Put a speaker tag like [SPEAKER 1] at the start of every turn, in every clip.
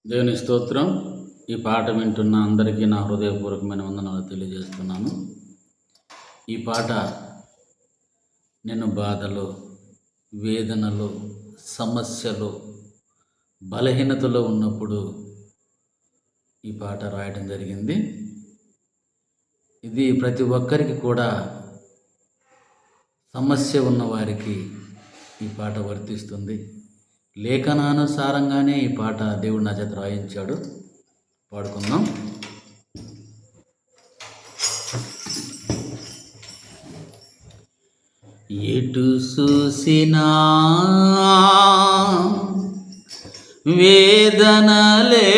[SPEAKER 1] దేవుని స్తోత్రం. ఈ పాట వింటున్న అందరికీ నా హృదయపూర్వకమైన వందనాలు తెలియజేస్తున్నాను. ఈ పాట నేను బాధలు, వేదనలు, సమస్యలు, బలహీనతలో ఉన్నప్పుడు ఈ పాట రాయడం జరిగింది. ఇది ప్రతి ఒక్కరికి కూడా, సమస్య ఉన్నవారికి ఈ పాట వర్తిస్తుంది. లేఖనానుసారంగానే ఈ పాట దేవుడు నా చేత రాయించాడు. పాడుకుందాం. ఎటు చూసినా వేదనలే,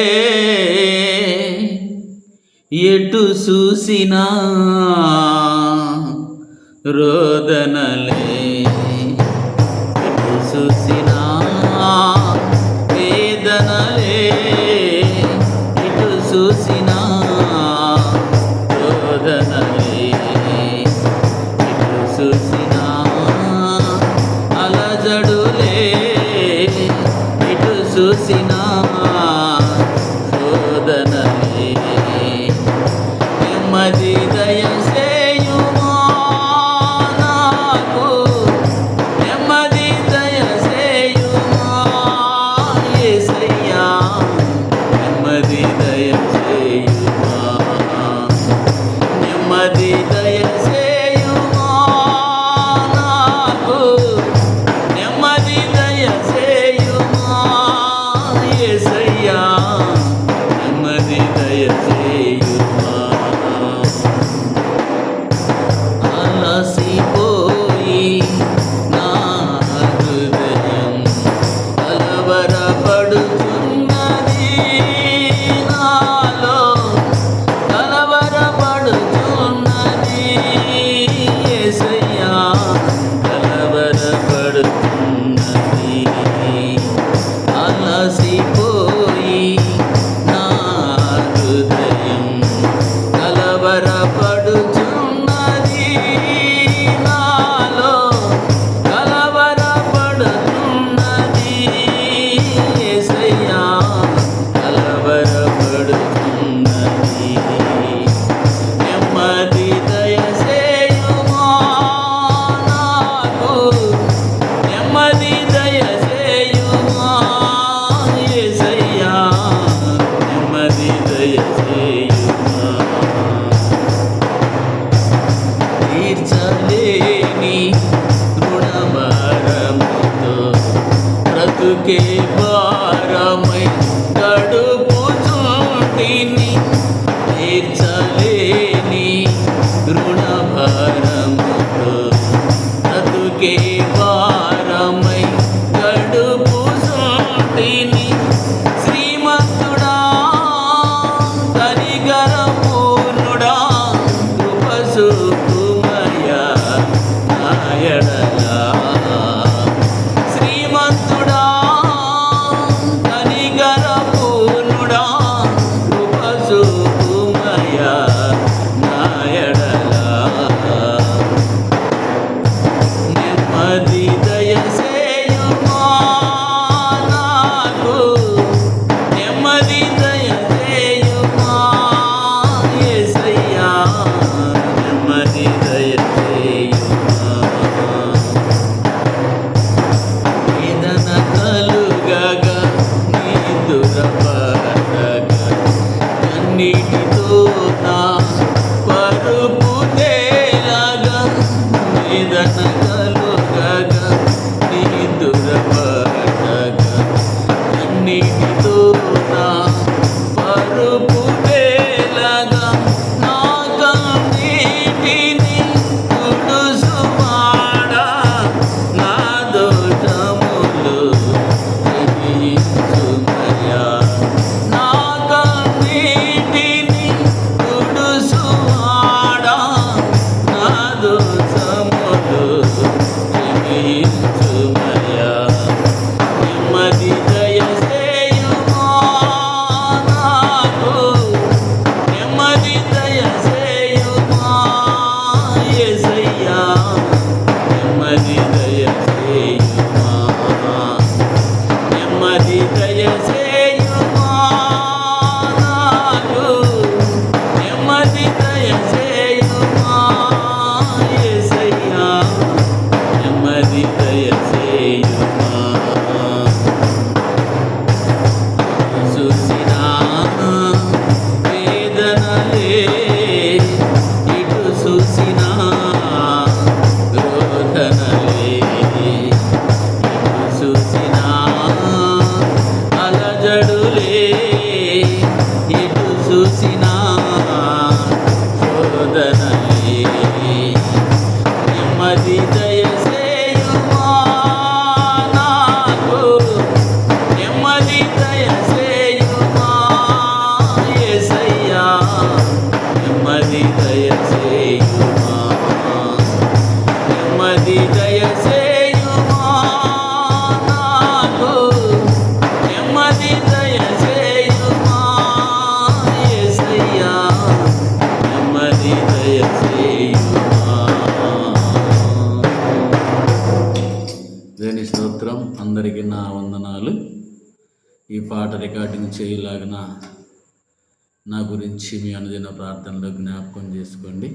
[SPEAKER 1] ఎటు చూసినా రోదనలే, ఎటు చూసినా వేదనలే, ఎటు చూసినా రోదనలే, ఎటు చూసినా అలజడులే, ఎటు చూసినా శోధనలే. నెమ్మది దయచేయుమా నాకు, నెమ్మది దయచేయుమా యేసయ్యా, నెమ్మది దయచేయుమా, నెమ్మది దయచేయుమా నాకు, నెమ్మది దయచేయుమా యేసయ్యా, నెమ్మది దయచేయుమా. అలసిపోయి నా హృదయం కలవరపడుతున్నది, నాలో కలవరపడుతున్నది యేసయ్యా, కలవరపడుతున్నది. అలసిపోయి నా హృదయం కలవరపడుతున్నది, నాలో కలవరపడుతున్నది యేసయ్యా, కలవరపడుతున్నది. శోధనలే ఎటు చూసినా శోధనలే నెమ్మది దయచేయుమా నాకు నెమ్మది దయచేయుమా యేసయ్యా నెమ్మది దయచేయుమా నెమ్మది దయచేయుమా నాకు నెమ్మది దయచేయుమా యేసయ్యా నెమ్మది దయచేయుమా. దేవుని స్తోత్రం. అందరికీ నా వందనాలు. ఈ పాట రికార్డింగ్ చేయలాగిన నా గురించి మీ అనుదిన ప్రార్థనలో జ్ఞాపకం చేసుకోండి.